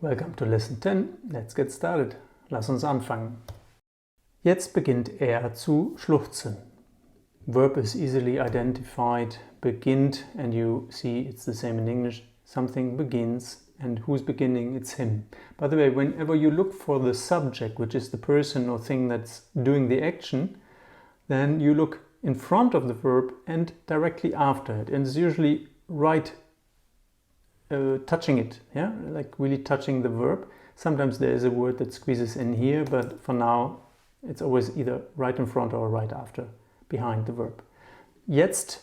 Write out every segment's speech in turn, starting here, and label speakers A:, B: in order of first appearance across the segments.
A: Welcome to Lesson 10. Let's get started. Lass uns anfangen. Jetzt beginnt er zu schluchzen. Verb is easily identified. Beginnt, and you see it's the same in English. Something begins, and who's beginning? It's him. By the way, whenever you look for the subject, which is the person or thing that's doing the action, then you look in front of the verb and directly after it. And it's usually right touching it, yeah, like really touching the verb. Sometimes there is a word that squeezes in here, but for now it's always either right in front or right after, behind the verb. Jetzt,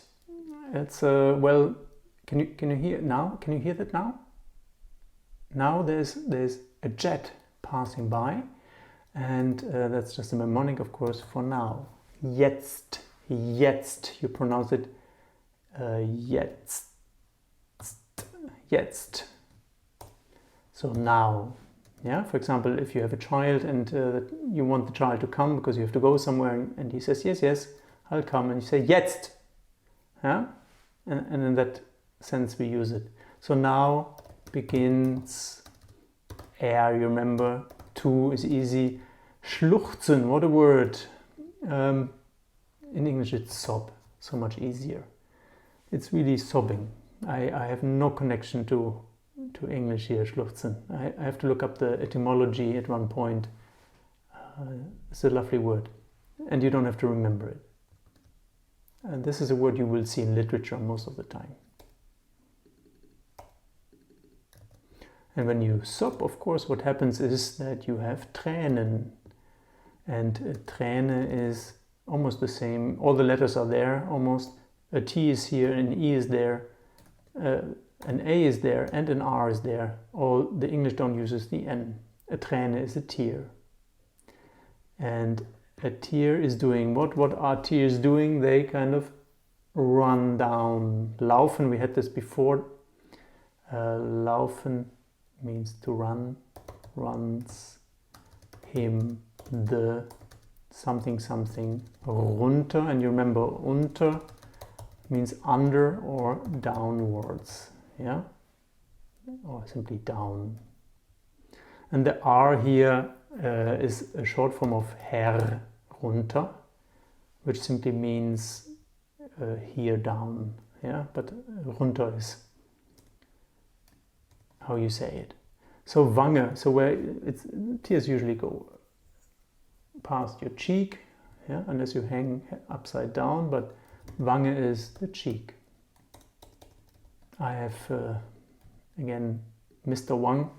A: it's well, can you hear it now? Can you hear that now? Now there's a jet passing by, and that's just a mnemonic, of course, for now. Jetzt, jetzt, you pronounce it jetzt. Jetzt. So now, yeah. For example, if you have a child and you want the child to come because you have to go somewhere, and he says yes, yes, I'll come, and you say jetzt, yeah, and in that sense we use it. So now begins er. You remember, to is easy. Schluchzen, what a word. In English it's sob, so much easier. It's really sobbing. I have no connection to English here, schluchzen. I have to look up the etymology at one point. It's a lovely word, and you don't have to remember it. And this is a word you will see in literature most of the time. And when you sob, of course, what happens is that you have Tränen. And Träne is almost the same. All the letters are there, almost. A T is here, an E is there. An A is there and an R is there. All the English don't use the N. A Träne is a tear. And a tear is doing what? What are tears doing? They kind of run down. Laufen, we had this before. Laufen means to run. Runs him, the something something runter. And you remember unter means under or downwards, yeah, or simply down. And the R here is a short form of Herr, runter, which simply means here down, yeah, but runter is how you say it. So Wange, so where tears usually go past your cheek, yeah, unless you hang upside down, but Wange is the cheek. I have, again, Mr. Wang,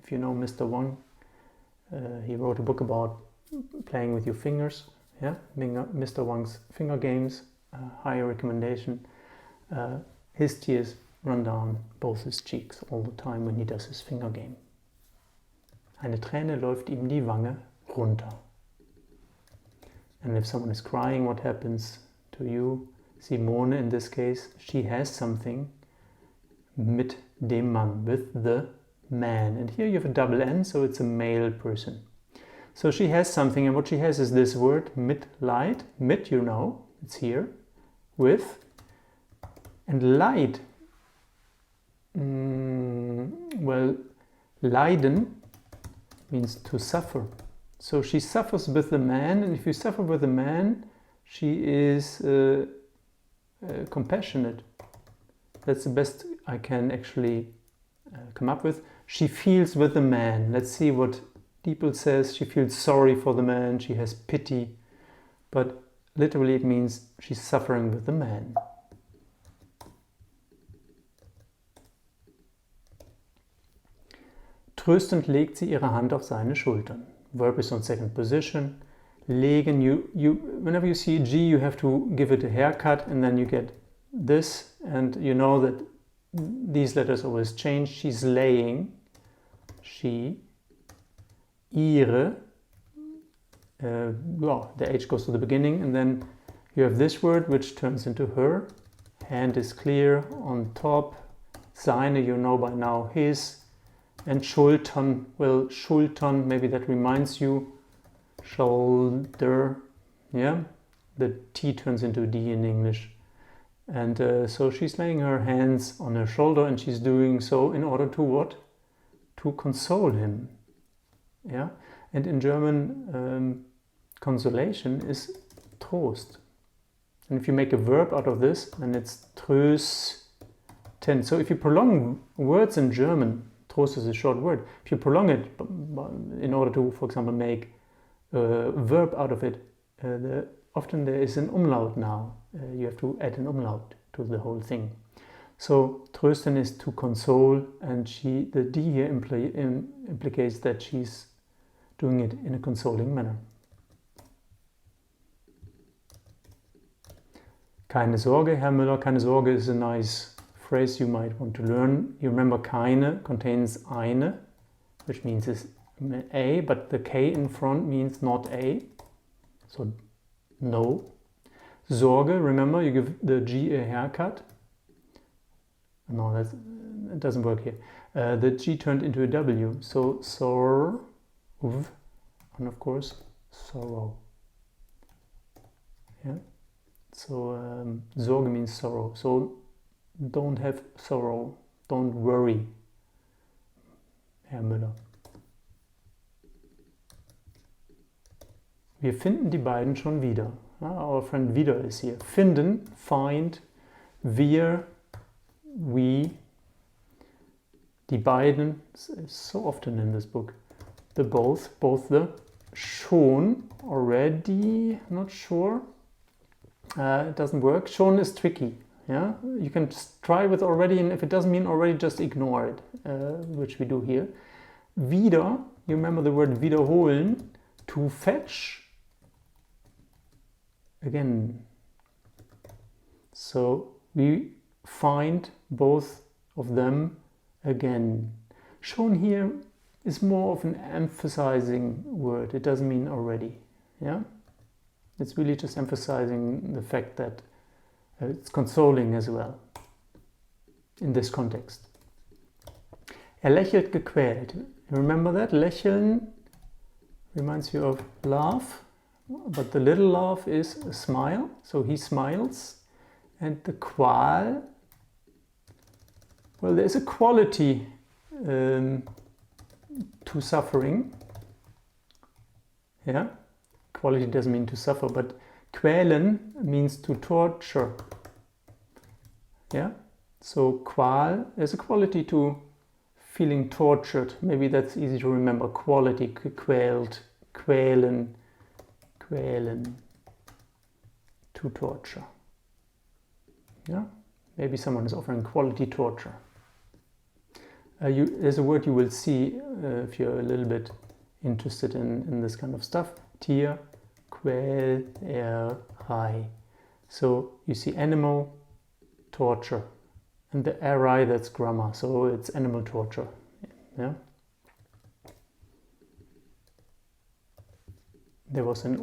A: if you know Mr. Wang, he wrote a book about playing with your fingers, yeah, Mr. Wang's finger games, high recommendation. His tears run down both his cheeks all the time when he does his finger game. Eine Träne läuft ihm die Wange runter. And if someone is crying, what happens to you? Simone, in this case, she has something mit dem Mann, with the man. And here you have a double N, so it's a male person. So she has something, and what she has is this word, Mitleid. Mit, you know, it's here. With. And Leid. Well, leiden means to suffer. So she suffers with the man, and if you suffer with a man, she is compassionate. That's the best I can actually come up with. She feels with the man. Let's see what Diepel says. She feels sorry for the man. She has pity. But literally it means she's suffering with the man. Tröstend legt sie ihre Hand auf seine Schultern. Verb is on second position. Legen, whenever you see G, you have to give it a haircut, and then you get this, and you know that these letters always change. She's laying, she, ihre, well, the H goes to the beginning, and then you have this word which turns into her. Hand is clear on top. Seine, you know by now, his. And Schultern, well, Schultern, maybe that reminds you. Shoulder, yeah, the T turns into D in English. And so she's laying her hands on her shoulder, and she's doing so in order to what? to console him. Yeah, and in German, consolation is Trost. And if you make a verb out of this, then it's trösten. So if you prolong words in German, Trost is a short word. If you prolong it in order to, for example, make a verb out of it, often there is an umlaut now. You have to add an umlaut to the whole thing. So trösten is to console, and the D here implicates that she's doing it in a consoling manner. Keine Sorge, Herr Müller. Keine Sorge is a nice phrase you might want to learn. You remember keine contains eine, which means it's a, but the K in front means not a, so no. Sorge, remember, you give the G a haircut. No, it doesn't work here. The G turned into a W, so sorv, and of course sorrow. Yeah. So Sorge means sorrow. So don't have sorrow, don't worry, Herr Müller. Wir finden die beiden schon wieder. Our friend wieder is here. Finden, find, wir, we, die beiden, so often in this book. The both the, schon, already, not sure. It doesn't work. Schon is tricky. Yeah, you can just try with already, and if it doesn't mean already, just ignore it, which we do here. Wieder, you remember the word wiederholen, to fetch. Again, so we find both of them again. Schon here is more of an emphasizing word. It doesn't mean already. Yeah. It's really just emphasizing the fact that it's consoling as well in this context. Er lächelt gequält. Remember that? Lächeln reminds you of laugh, but the little laugh is a smile, so he smiles. And the Qual, well, there's a quality to suffering. Yeah. Quality doesn't mean to suffer, but quälen means to torture. Yeah? So Qual, there's a quality to feeling tortured. Maybe that's easy to remember. Quality, quäled, quälen, quälen, to torture. Yeah? Maybe someone is offering quality torture. There's a word you will see if you're a little bit interested in this kind of stuff. Tier, Quälerei. So you see animal, torture, and the Erei, that's grammar, so it's animal torture. Yeah. There was an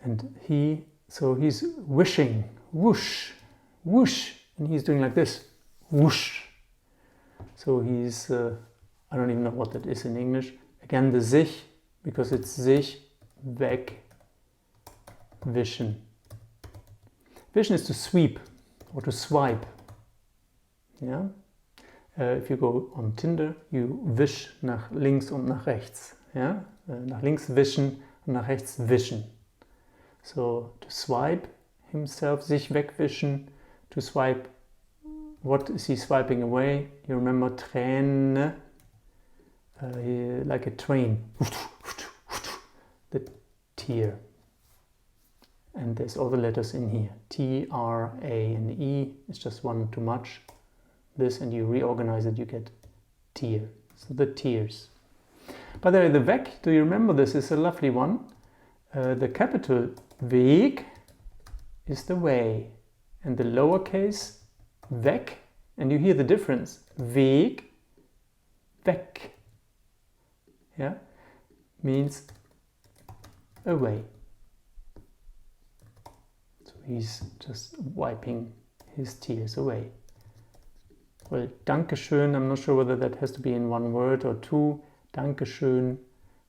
A: and he's wishing, whoosh, whoosh, and he's doing like this, whoosh. So he's, I don't even know what that is in English. Again, the sich, because it's sich, weg, wischen. Wischen is to sweep or to swipe. Yeah? If you go on Tinder, you wisch nach links und nach rechts. Yeah? Nach links wischen und nach rechts wischen. So to swipe himself, sich wegwischen, to swipe, what is he swiping away? You remember Träne, like a train, the tear. And there's all the letters in here. T, R, A, and E. It's just one too much. This, and you reorganize it, you get tear. So the tears. By the way, the Weg, do you remember this? Is a lovely one. The capital Weg is the way. And the lowercase Weg, and you hear the difference. Weg, weg. Yeah, means away. So he's just wiping his tears away. Well, Dankeschön, I'm not sure whether that has to be in one word or two. Dankeschön.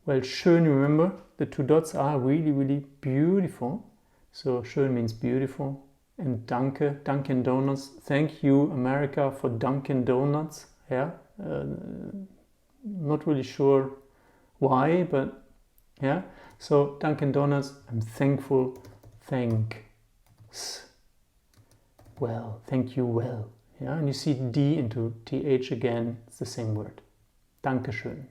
A: Well, schön, remember, the two dots are really, really beautiful. So schön means beautiful. And danke, Dunkin' Donuts. Thank you, America, for Dunkin' Donuts. Yeah, not really sure why, but yeah. So Dunkin' Donuts, I'm thankful. Thanks. Well, thank you well. Yeah, and you see D into TH again, it's the same word. Dankeschön.